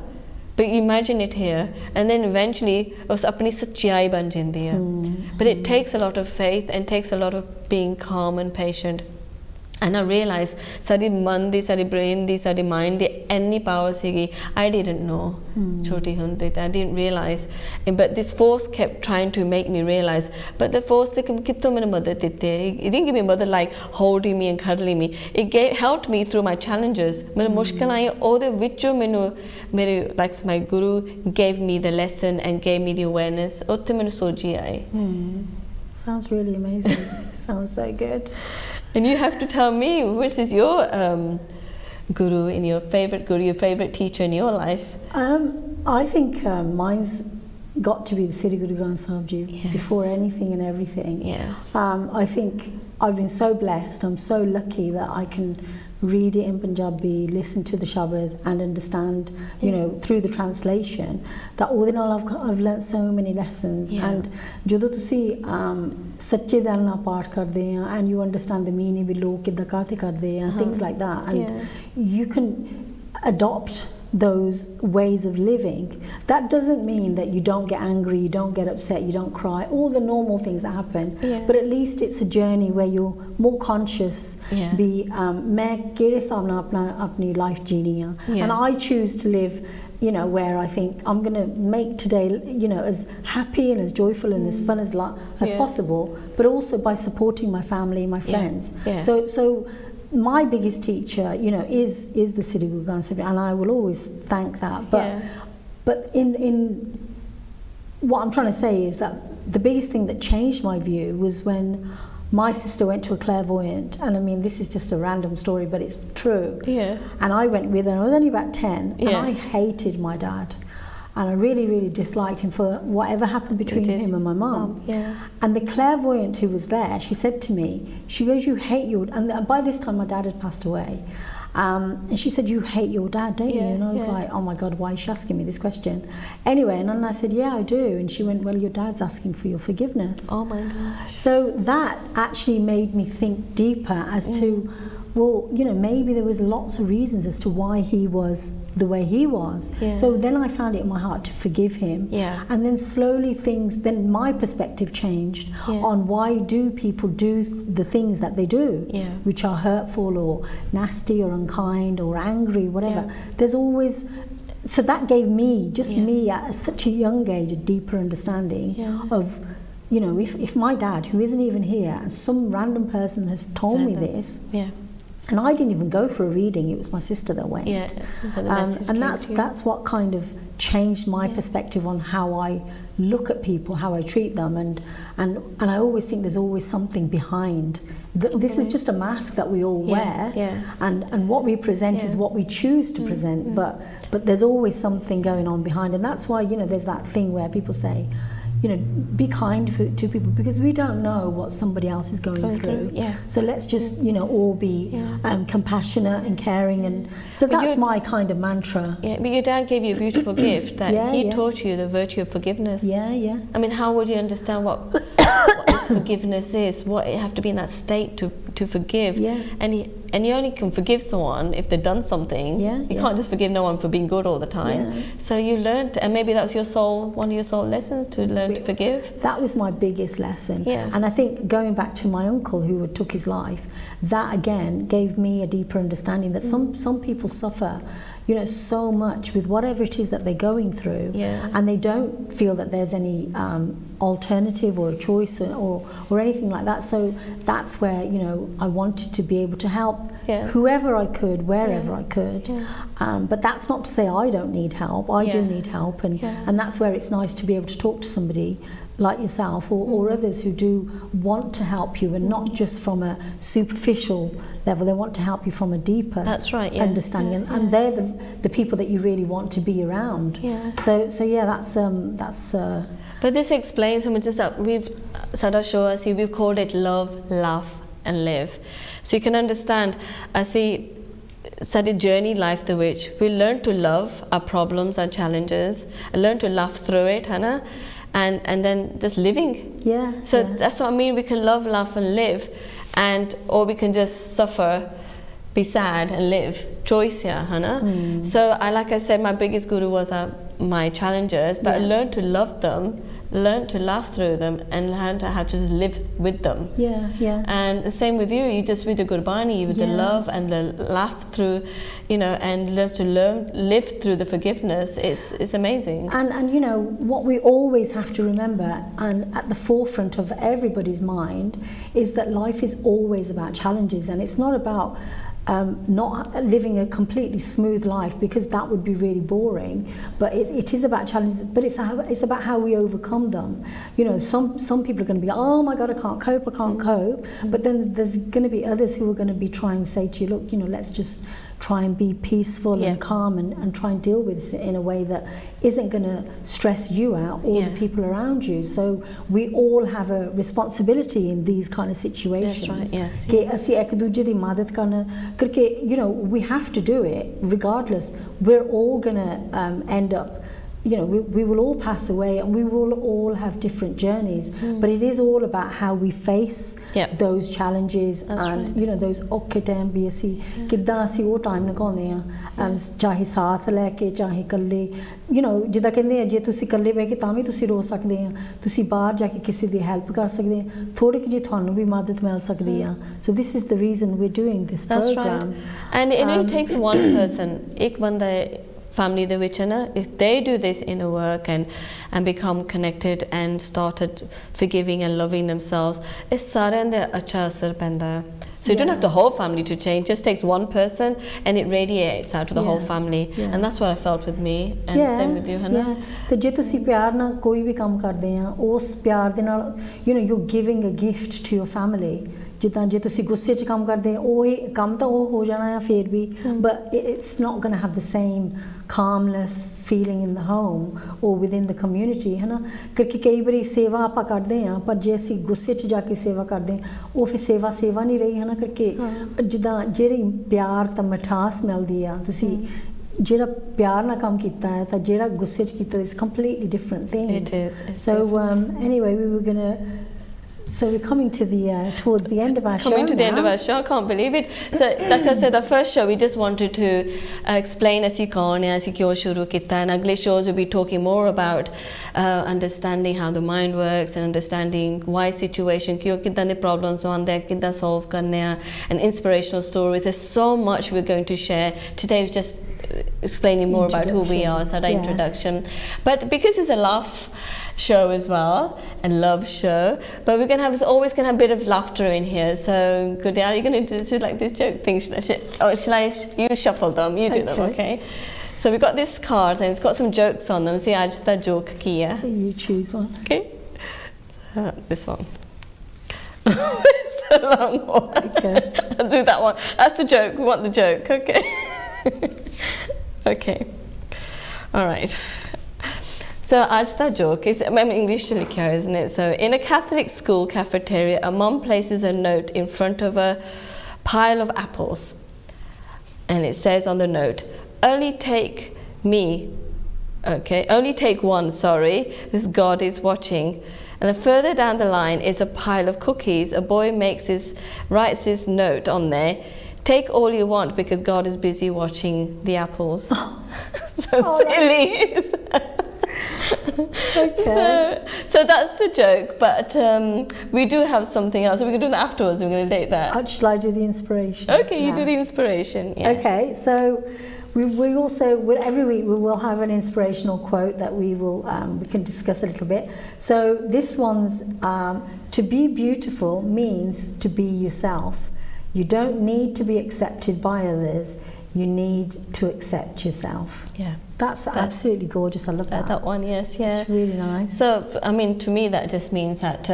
but you imagine it here, and then eventually उस अपनी सच्चाई बन जाती है. But it takes a lot of faith and takes a lot of being calm and patient. And I realized सारी मन दी, सारी brain दी, सारी mind the any power सीगी. I didn't know. छोटी होंदी I didn't realize. But this force kept trying to make me realize. But the force कितों मैंने मदद देते हैं. It didn't give me mother like holding me and cuddling me. It helped me through my challenges. मेरे मुश्किल आई ओदे विचों मैंने मेरे like my guru gave me the lesson and gave me the awareness. उत्ते मैंने सोची आई. Sounds really amazing. Sounds so good. And you have to tell me which is your guru, your favorite teacher in your life. I think mine's got to be the Sri Guru Granth Sahib Ji, before anything and everything. Yes. I think I've been so blessed, I'm so lucky that I can read it in Punjabi, listen to the Shabad and understand, you know, through the translation, that ਉਹਦੇ ਨਾਲ I've learnt so many lessons. And ਜਦੋਂ ਤੁਸੀਂ ਸੱਚੇ ਦਿਲ ਨਾਲ ਪਾਠ ਕਰਦੇ ਆ and you understand the meaning ਵੀ ਲੋਕ ਕਿੱਦਾਂ ਕਾਹਤੇ ਕਰਦੇ ਆ, things like that, and you can adopt those ways of living. That doesn't mean that you don't get angry, you don't get upset, you don't cry, all the normal things that happen, but at least it's a journey where you're more conscious. Be मैं किहड़े हिसाब नाल अपनी life genie uh, and I choose to live, you know, where I think I'm going to make today, you know, as happy and as joyful and as fun as possible, but also by supporting my family, my friends. So my biggest teacher, you know, is the Sri Guru Granth Sahib, and I will always thank that. But in what I'm trying to say is that the biggest thing that changed my view was when my sister went to a clairvoyant, and I mean, this is just a random story, but it's true. And I went with her. I was only about 10, and I hated my dad. And I really, really disliked him for whatever happened between him and my mum. And the clairvoyant who was there, she said to me, she goes, you hate your... And by this time, my dad had passed away. And she said, you hate your dad, don't you? And I was like, oh my God, why is she asking me this question? Anyway, and then I said, yeah, I do. And she went, well, your dad's asking for your forgiveness. Oh my gosh. So that actually made me think deeper as to... well, you know, maybe there was lots of reasons as to why he was the way he was. So then I found it in my heart to forgive him. And then slowly then my perspective changed on why do people do the things that they do, which are hurtful or nasty or unkind or angry, whatever. There's always... So that gave me, me at such a young age, a deeper understanding of, you know, if my dad, who isn't even here, and some random person has told me this... And I didn't even go for a reading, it was my sister that went. And that's what kind of changed my perspective on how I look at people, how I treat them, and I always think there's always something behind. This is just a mask that we all wear, and what we present is what we choose to present, but there's always something going on behind, and that's why, you know, there's that thing where people say, you know, be kind to people, because we don't know what somebody else is going through. So let's just, you know, all be compassionate and caring, and so that's my kind of mantra. But your dad gave you a beautiful gift that he taught you the virtue of forgiveness. I mean, how would you understand what this forgiveness is? What you have to be in that state to forgive, and you only can forgive someone if they've done something. You can't just forgive no one for being good all the time. So you learned, and maybe that was one of your soul lessons, to learn to forgive. That was my biggest lesson. And I think going back to my uncle who took his life, that again gave me a deeper understanding that some people suffer, you know, so much with whatever it is that they're going through, and they don't feel that there's any alternative or a choice or anything like that. So that's where, you know, I wanted to be able to help whoever I could, wherever I could. But that's not to say I don't need help. I do need help, and that's where it's nice to be able to talk to somebody like yourself or others who do want to help you, and not just from a superficial level. They want to help you from a deeper understanding, and they're the people that you really want to be around. So yeah, that's but this explains how much is that we've Sada show us, we've called it love, laugh and live. So you can understand, I see study journey life the which we learn to love our problems, our challenges, and learn to laugh through it, Hannah, and then just living. So that's what I mean. We can love, laugh and live, or we can just suffer, be sad and live. Choice here, Hannah. So like I said, my biggest guru was my challenges, but I learned to love them, learned to laugh through them, and learned how to just live with them. And the same with you just with the Gurbani, with the love and the laugh through, you know, and learn to live through the forgiveness. It's amazing. And you know, what we always have to remember, and at the forefront of everybody's mind, is that life is always about challenges, and it's not about not living a completely smooth life, because that would be really boring. But it is about challenges, but it's about how we overcome them. You know, some people are going to be, oh my God, I can't cope. But then there's going to be others who are going to be trying to say to you, look, you know, let's just try and be peaceful and calm and try and deal with this in a way that isn't going to stress you out or the people around you. So we all have a responsibility in these kind of situations. That's right, yes. कि ਅਸੀਂ ਇੱਕ ਦੂਜੇ ਦੀ ਮਦਦ ਕਰਨਾ, because you know, we have to do it regardless. We're all going to end up, you know, we will all pass away and we will all have different journeys, but it is all about how we face those challenges. That's and right. you know, those ਔਖੇ time ਵੀ ਅਸੀਂ ਕਿੱਦਾਂ ਅਸੀਂ ਉਹ time ਨਿਕਾਉਂਦੇ ਆ, ਚਾਹੇ ਸਾਥ ਲੈ ਕੇ ਚਾਹੇ ਇਕੱਲੇ, you know, ਜਿੱਦਾਂ ਕਹਿੰਦੇ ਆ ਜੇ ਤੁਸੀਂ ਇਕੱਲੇ ਬਹਿ ਕੇ ਤਾਂ ਵੀ ਤੁਸੀਂ ਰੋ ਸਕਦੇ ਆ, ਤੁਸੀਂ ਬਾਹਰ ਜਾ ਕੇ ਕਿਸੇ ਦੀ ਹੈਲਪ ਕਰ ਸਕਦੇ ਆ, ਥੋੜੀ ਜਿਹੀ ਤੁਹਾਨੂੰ ਵੀ ਮਦਦ ਮਿਲ ਸਕਦੀ ਆ. So this is the reason we're doing this program. That's right. And it only takes one person, ਇੱਕ ਬੰਦਾ family ਦੇ ਵਿੱਚ ਨਾ, if they do this inner work and become connected and started forgiving and loving themselves, ਇਹ ਸਾਰਿਆਂ ਦੇ ਅੱਛਾ ਅਸਰ ਪੈਂਦਾ ਹੈ. So you don't have the whole family to change, just takes one person and it radiates out to the whole family. And that's what I felt with me, and same with you, Hannah. ਤੇ ਜੇ ਤੁਸੀਂ ਪਿਆਰ ਨਾਲ ਕੋਈ ਵੀ ਕੰਮ ਕਰਦੇ ਆ, ਉਸ ਪਿਆਰ ਦੇ ਨਾਲ, you know, you're giving a gift to your family. ਜਿੱਦਾਂ ਜੇ ਤੁਸੀਂ ਗੁੱਸੇ 'ਚ ਕੰਮ ਕਰਦੇ ਉਹ ਕੰਮ ਤਾਂ ਉਹ ਹੋ ਜਾਣਾ ਆ ਫਿਰ ਵੀ, but it's not going to have the same calmness feeling in the home or within the community, ਹੈ ਨਾ. ਕਿਉਂਕਿ ਕਈ ਵਾਰੀ ਸੇਵਾ ਆਪਾਂ ਕਰਦੇ ਆ, ਪਰ ਜੇ ਅਸੀਂ ਗੁੱਸੇ 'ਚ ਜਾ ਕੇ ਸੇਵਾ ਕਰਦੇ ਉਹ ਫਿਰ ਸੇਵਾ ਨਹੀਂ ਰਹੀ, ਹੈ ਨਾ. ਕਰਕੇ ਜਿੱਦਾਂ ਜਿਹੜੀ ਪਿਆਰ ਤਾਂ ਮਿਠਾਸ ਮਿਲਦੀ ਆ, ਤੁਸੀਂ ਜਿਹੜਾ ਪਿਆਰ ਨਾਲ ਕੰਮ ਕੀਤਾ ਹੈ ਤਾਂ ਜਿਹੜਾ ਗੁੱਸੇ 'ਚ ਕੀਤਾ, is completely different things. It is. So anyway, we were going to, so we're coming to the towards the end of our show. Coming to the end of our show, I can't believe it. So, like I said, the first show we just wanted to explain ਅਸੀਂ ਕੌਣ ਹੈ, ਅਸੀਂ ਕਿਉਂ ਸ਼ੁਰੂ ਕੀਤਾ, and ਅਗਲੇ shows we'll be talking more about understanding how the mind works and understanding why situation, ਕਿਉਂ ਕਿੱਦਾਂ ਦੇ problems ਆਉਂਦੇ, ਕਿੱਦਾਂ solve ਕਰਨੇ ਆ, and inspirational stories. There's so much we're going to share. Today was just explaining more about who we are, so that introduction. But because it's a laugh show as well, and love show, but we're going to have, always going to have a bit of laughter in here. So good, are you going to do like this joke thing? Shall I you shuffle them, you do them, okay? So we've got this card and it's got some jokes on them. See, I just that joke here. So you choose one. Okay. So this one. It's a long one. Okay. I'll do that one. That's the joke. We want the joke, okay? Okay. All right. So आज का joke is, I'm English to लिखा है, isn't it? So in a Catholic school cafeteria, a mom places a note in front of a pile of apples, and it says on the note, only take one, sorry, this God is watching. And then further down the line is a pile of cookies. A boy writes his note on there, take all you want because God is busy watching the apples. So silly. Okay. So that's the joke, but we do have something else. So we're going to do that afterwards. We're going to date that. Shall I do the inspiration? Okay, you do the inspiration. Yeah. Okay, so we also, every week we will have an inspirational quote that we can discuss a little bit. So this one's, to be beautiful means to be yourself. You don't need to be accepted by others. You need to accept yourself. Yeah. That's absolutely gorgeous. I love that. That one, yes, yeah. It's really nice. So, I mean, to me, that just means that,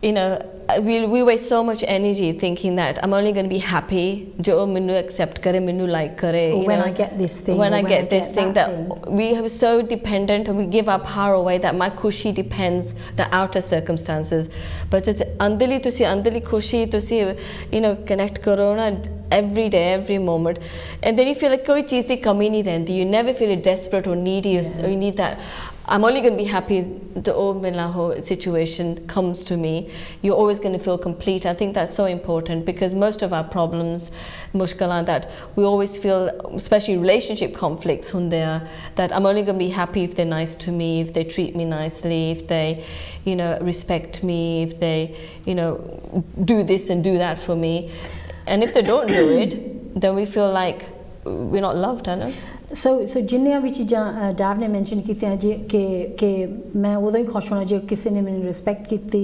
you know, we waste so much energy thinking that I'm only going to be happy jo minu accept kare, minu like kare, or when I get this thing, when I get this thing, that we are so dependent and we give our power away that my khushi depends the outer circumstances. But just andali khushi tusi, you know, connect karo na every day, every moment, and then you feel like koi cheez di kami nahi rehndi. You never feel desperate or needy, or you need that I'm only going to be happy the situation comes to me. You're always going to feel complete. I think that's so important because most of our problems, mushkilan, that we always feel, especially relationship conflicts, that I'm only going to be happy if they're nice to me, if they treat me nicely, if they, respect me, if they, do this and do that for me. And if they don't do it, then we feel like we're not loved, I know. so जिन्नियां भी चीज़ां dive ने mention कीतियां जे कि मैं उदों ही खुश होना जे किसी ने मैंने रिस्पेक्ट कीती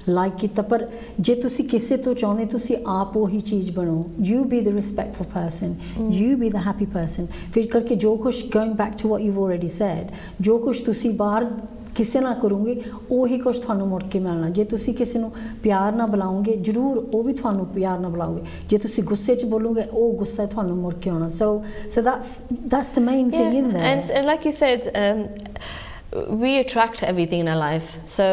लाइक कीता पर जे तुसी किसी तो चाहते तुसी आप वही चीज़ बनो you be the respectful person you be the happy person फिर करके जो कुछ going back to what you've already said जो कुछ तुसी बाहर किसी ना करोगे ਉਹੀ ਕੁਝ ਤੁਹਾਨੂੰ ਮੁੜ ਕੇ ਮਿਲਣਾ ਜੇ ਤੁਸੀਂ ਕਿਸੇ ਨੂੰ ਪਿਆਰ ਨਾਲ ਬੁਲਾਓਗੇ ਜ਼ਰੂਰ ਉਹ ਵੀ ਤੁਹਾਨੂੰ ਪਿਆਰ ਨਾਲ ਬੁਲਾਓਗੇ ਜੇ ਤੁਸੀਂ ਗੁੱਸੇ 'ਚ ਬੋਲੋਗੇ ਉਹ ਗੁੱਸਾ ਤੁਹਾਨੂੰ ਮੁੜ ਕੇ ਆਉਣਾ so that's the main thing in there and like you said we attract everything in our life. So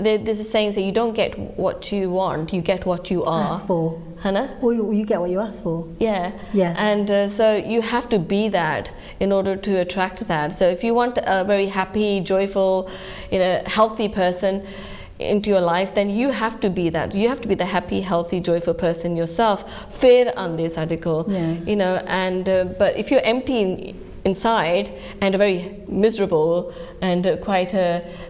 there's a saying that you don't get what you want, you get what you are. Ask for. Hannah? Or you get what you ask for. Yeah. And so you have to be that in order to attract that. So if you want a very happy, joyful, healthy person into your life, then you have to be that. You have to be the happy, healthy, joyful person yourself. Fair on this article. And but if you're empty inside and a very miserable and quite a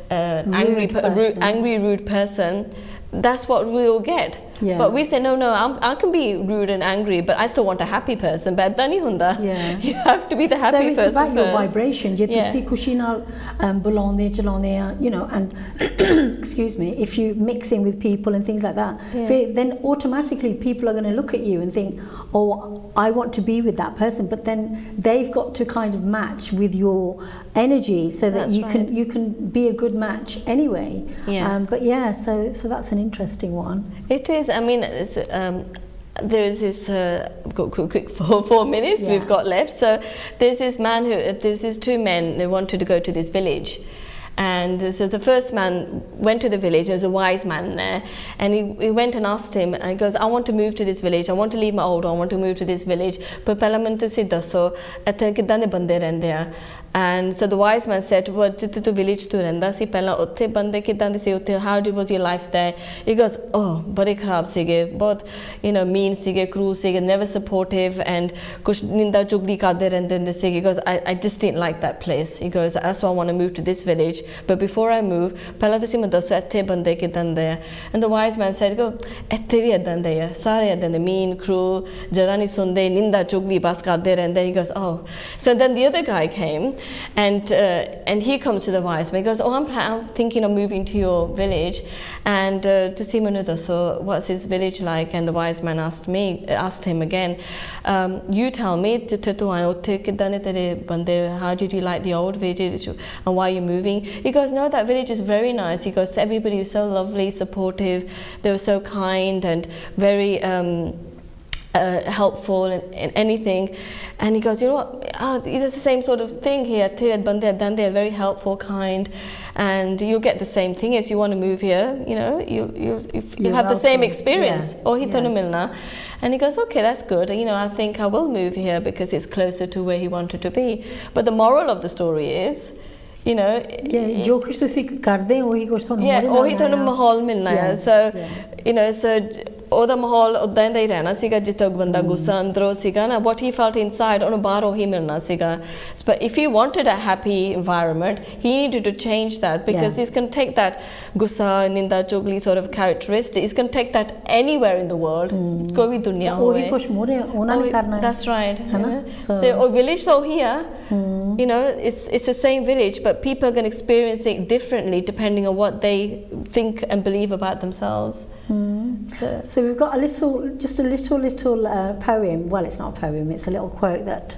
angry, rude person, that's what we'll get. But we say no, I can be rude and angry, but I still want a happy person. But then you have to be the happy person. So it's about your first. vibration. Je tusi khushi naal bulande chalande and excuse me, if you mix in with people and things like that, then automatically people are going to look at you and think, oh, I want to be with that person. But then they've got to kind of match with your energy so that you can be a good match anyway. But so that's an interesting one. It is. I mean, there's this quick 4 minutes we've got left. So there's these two men, they wanted to go to this village. And so the first man went to the village. There's a wise man there, and he went and asked him, and he goes, I want to move to this village, I want to leave my old, I want to move to this village, but pehla main tusi dasso ethe kidan de bande rehinde a. And so the wise man said, well, to village to rehanda si pehla utte bande kidan de si utte, how was your life there? He goes, oh bade kharab sige, bahut mean sige, cruel sige, never supportive, and kuch ninda chugli karde rehinde sige. He goes, I just didn't like that place. He goes, that's why I want to move to this village. But before I move, pehla tusi main dasso ethe bande kidan de. And the wise man said, go ethe vi edan de sare edan de, mean, cruel, jara nahi sunde, ninda chugli bas karde rehinde. He goes, oh. So then the other guy came, and he comes to the wise man. He goes, oh, I'm thinking of moving to your village, and to see so what's his village like? And the wise man asked him again, you tell me, how did you like the old village, and why are you moving? He goes, no, that village is very nice. He goes, everybody was so lovely, supportive, they were so kind and very helpful in anything. And he goes, you know what, it's the same sort of thing here. They're very helpful, kind, and you'll get the same thing as you want to move here. You have the same experience. And he goes, okay, that's good. I think I will move here because it's closer to where he wanted to be. But the moral of the story is, जो कुछ तुसी करदे हो वही कुछ ਤੁਹਾਨੂੰ ਮਾਹੌਲ ਮਿਲਣਾ ਹੈ so ਉਹਦਾ ਮਾਹੌਲ ਉਦਾਂ ਦਾ ਹੀ ਰਹਿਣਾ ਸੀਗਾ ਜਿੱਥੇ ਬੰਦਾ ਗੁੱਸਾ ਅੰਦਰੋਂ ਸੀਗਾ ਨਾ what he felt inside ਉਹਨੂੰ ਬਾਹਰ ਉਹੀ ਮਿਲਣਾ ਸੀਗਾ but if he wanted a happy environment he needed to change that because he's going to take that ਗੁੱਸਾ ਨਿੰਦਾ ਚੁਗਲੀ sort of characteristic he's going to take that anywhere in the world ਕੋਈ ਵੀ ਦੁਨੀਆ ਹੋਵੇ ਉਹੀ ਕੁਝ ਮੋਰੇ ਉਹਨਾਂ ਨੇ ਕਰਨਾ ਹੈ that's right so ਉਹ village so here it's the same village but people are going to experience it differently depending on what they think and believe about themselves So we've got just a little poem. Well, it's not a poem. It's a little quote that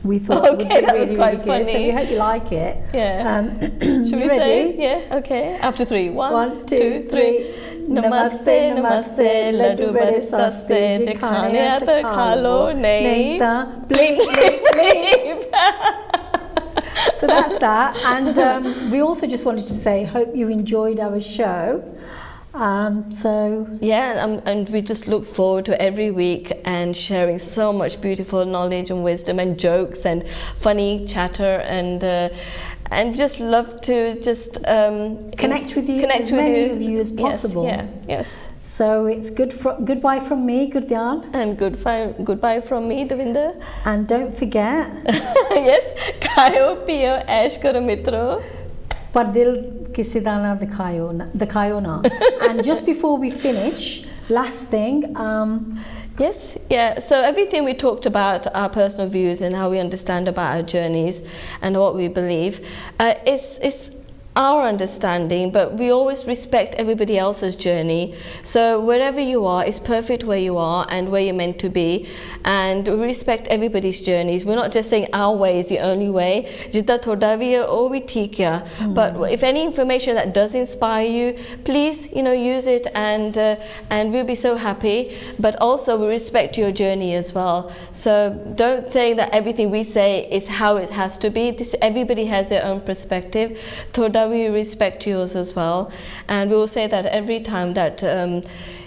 we thought would be that really, was quite really funny. good. So we hope you like it. Should we ready? say? Yeah. Okay. After 3. 1, 2, 3. नमस्ते नमस्ते लड्डू बड़े सस्ते जे खाने हैं तो खा लो नहीं ता blink blink. So that's that, and we also just wanted to say hope you enjoyed our show. And we just look forward to every week and sharing so much beautiful knowledge and wisdom and jokes and funny chatter and just love to just connect with you as many of you as possible. Yes. So it's goodbye from me, Gurdyan, and goodbye from me, Devinder. And don't forget, yes, Kayo Pio Ash Karo Mitro. पर दिल किसी दा ना दिखायो ना. And just before we finish, last thing, Yes, yeah. So everything we talked about, our personal views and how we understand about our journeys and what we believe, is our understanding, but we always respect everybody else's journey. So wherever you are, it's perfect where you are and where you're meant to be, and we respect everybody's journeys. We're not just saying our way is the only way. Jidda thoda vi hai, oh vi theek hai. But if any information that does inspire you, please, use it, and we'll be so happy. But also we respect your journey as well. So don't think that everything we say is how it has to be. Everybody has their own perspective. Thoda we respect yours as well, and we will say that every time that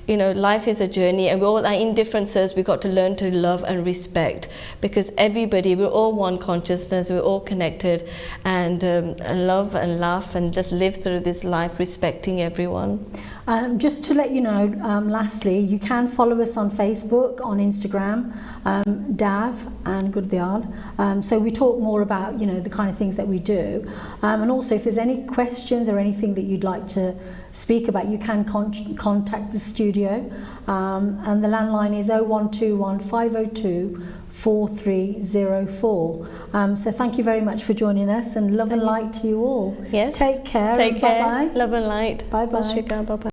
life is a journey, and we all are in differences. We got to learn to love and respect, because we're all one consciousness, we're all connected, and love and laugh and just live through this life respecting everyone. Just to let you know, lastly, you can follow us on Facebook, on Instagram, Dav and Gurdyal. So we talk more about the kind of things that we do, and also if there's any questions or anything that you'd like to speak about, you can contact the studio, and the landline is 0121 502 4304. So thank you very much for joining us, and love and light to you all. Yes. Take care. Take care. Bye-bye. Love and light. Bye-bye. Bye-bye.